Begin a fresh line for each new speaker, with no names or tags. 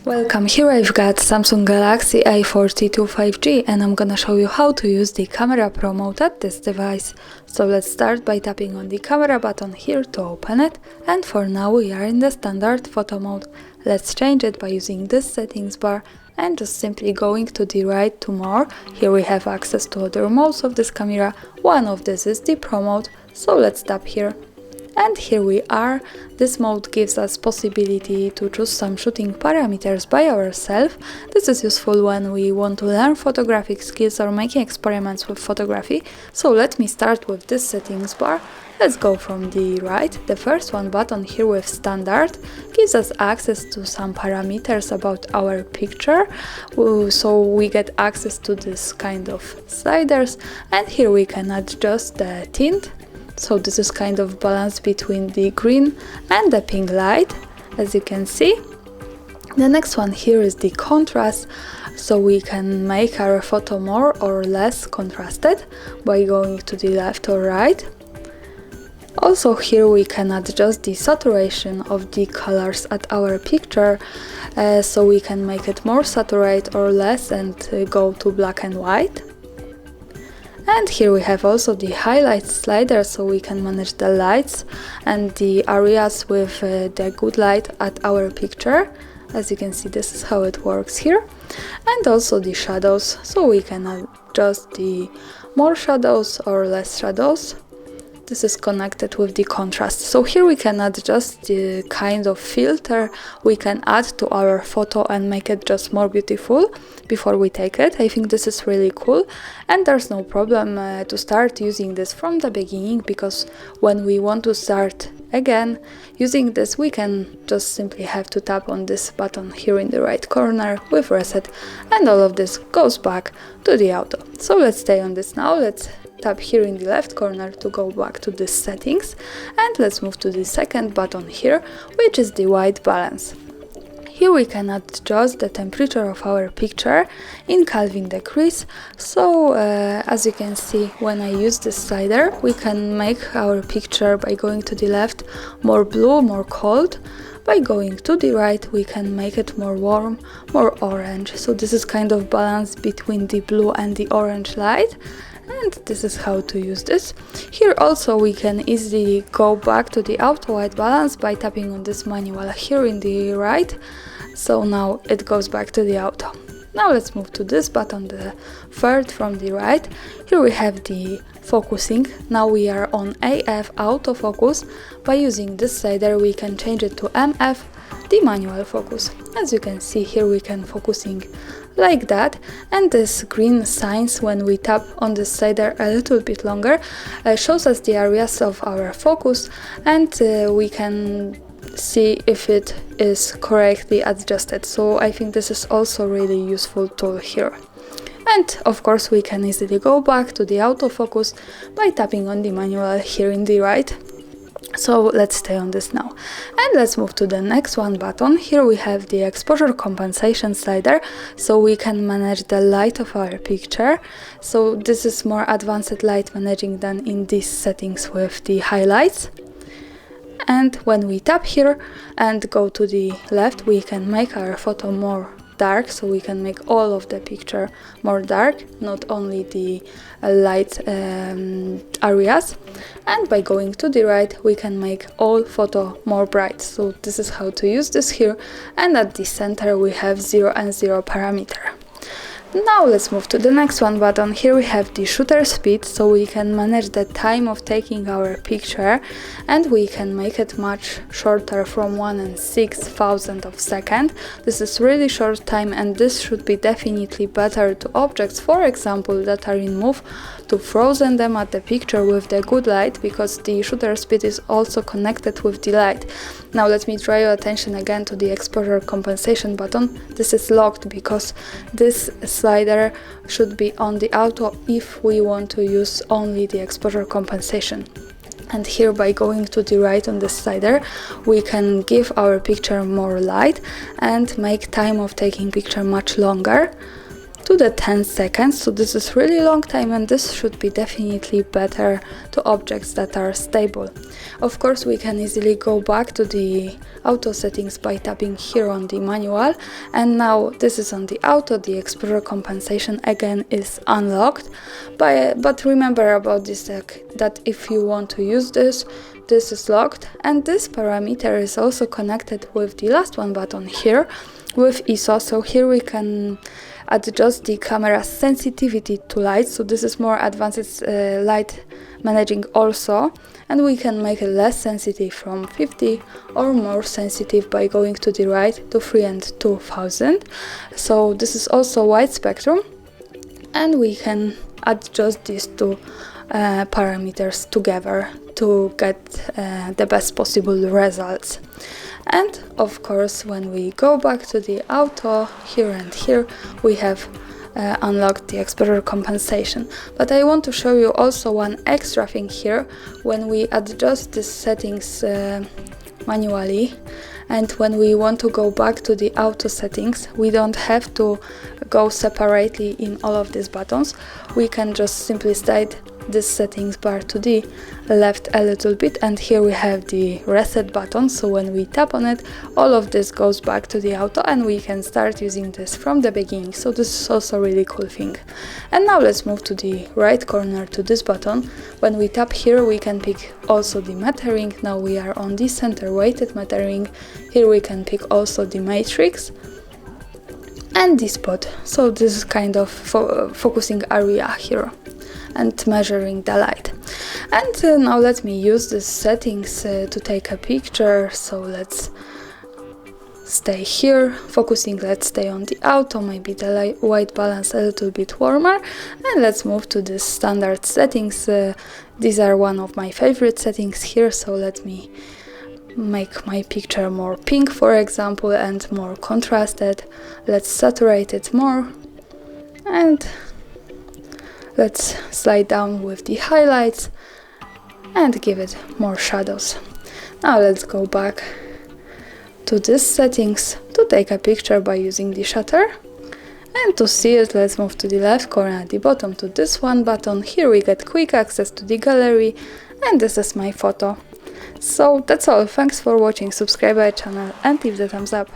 Welcome, here I've got Samsung Galaxy A42 5G and I'm gonna show you how to use the Camera Pro mode at this device. So let's start by tapping on the camera button here to open it, and for now we are in the standard photo mode. Let's change it by using this settings bar and just simply going to the right to more. Here we have access to other modes of this camera. One of this is the Pro mode, so let's tap here. And here we are. This mode gives us possibility to choose some shooting parameters by ourselves. This is useful when we want to learn photographic skills or making experiments with photography. So let me start with this settings bar. Let's go from the right. The first one button here with standard gives us access to some parameters about our picture. So we get access to this kind of sliders, and here we can adjust the tint. So this is kind of balance between the green and the pink light, as you can see. The next one here is the contrast, so we can make our photo more or less contrasted by going to the left or right. Also here we can adjust the saturation of the colors at our picture, so we can make it more saturated or less and go to black and white. And here we have also the highlight slider, so we can manage the lights and the areas with the good light at our picture. As you can see, this is how it works here. And also the shadows, so we can adjust the more shadows or less shadows. This is connected with the contrast. So here we can adjust the kind of filter we can add to our photo and make it just more beautiful before we take it. I think this is really cool, and there's no problem to start using this from the beginning, because when we want to start again using this, we can just simply have to tap on this button here in the right corner with reset, and all of this goes back to the auto. So let's stay on this now. Let's tap here in the left corner to go back to the settings, and let's move to the second button here, which is the white balance. Here we can adjust the temperature of our picture in Kelvin degrees. So as you can see, when I use this slider, we can make our picture by going to the left more blue, more cold. By going to the right, we can make it more warm, more orange. So this is kind of balance between the blue and the orange light. And this is how to use this. Here also we can easily go back to the auto white balance by tapping on this manual here in the right. So now it goes back to the auto. Now let's move to this button, the third from the right. Here we have the focusing. Now we are on AF autofocus. By using this slider we can change it to MF, the manual focus. As you can see here, we can focusing like that, and this green signs when we tap on the slider a little bit longer shows us the areas of our focus, and we can see if it is correctly adjusted. So I think this is also really useful tool here. And of course we can easily go back to the autofocus by tapping on the manual here in the right. So let's stay on this now, and let's move to the next one button. Here we have the exposure compensation slider, so we can manage the light of our picture. So this is more advanced light managing than in these settings with the highlights. And when we tap here and go to the left, we can make our photo more dark, so we can make all of the picture more dark, not only the light areas. And by going to the right, we can make all photo more bright. So this is how to use this here, and at the center we have 0 and 0 parameter. Now let's move to the next one button. Here we have the shutter speed, so we can manage the time of taking our picture, and we can make it much shorter, from 1/6000 of a second. This is really short time, and this should be definitely better to objects, for example, that are in move, to frozen them at the picture with the good light, because the shutter speed is also connected with the light. Now let me draw your attention again to the exposure compensation button. This is locked because this slider should be on the auto if we want to use only the exposure compensation. And here, by going to the right on the slider, we can give our picture more light and make time of taking picture much longer. to the 10 seconds, so this is really long time, and this should be definitely better to objects that are stable. Of course, we can easily go back to the auto settings by tapping here on the manual, and now this is on the auto. The Explorer compensation again is unlocked, but remember about this, that if you want to use this is locked, and this parameter is also connected with the last one button here with ISO. So here we can adjust the camera's sensitivity to light, so this is more advanced light managing also, and we can make it less sensitive from 50 or more sensitive by going to the right to 3 and 2000. So this is also wide spectrum, and we can adjust these two parameters together to get the best possible results. And of course, when we go back to the auto here and here, we have unlocked the Explorer compensation. But I want to show you also one extra thing here. When we adjust the settings manually, and when we want to go back to the auto settings, we don't have to go separately in all of these buttons. We can just simply slide this settings bar to the left a little bit, and here we have the reset button, so when we tap on it, all of this goes back to the auto and we can start using this from the beginning. So this is also a really cool thing. And now let's move to the right corner to this button. When we tap here, we can pick also the metering. Now we are on the center weighted metering. Here we can pick also the matrix and the spot, so this is kind of focusing area here and measuring the light. And now let me use these settings to take a picture. So let's stay here, focusing, let's stay on the auto, maybe the white balance a little bit warmer, and let's move to the standard settings. These are one of my favorite settings here, so let me make my picture more pink, for example, and more contrasted. Let's saturate it more, and let's slide down with the highlights and give it more shadows. Now let's go back to these settings to take a picture by using the shutter. And to see it, let's move to the left corner at the bottom to this one button. Here we get quick access to the gallery, and this is my photo. So that's all. Thanks for watching, subscribe my channel and leave the thumbs up.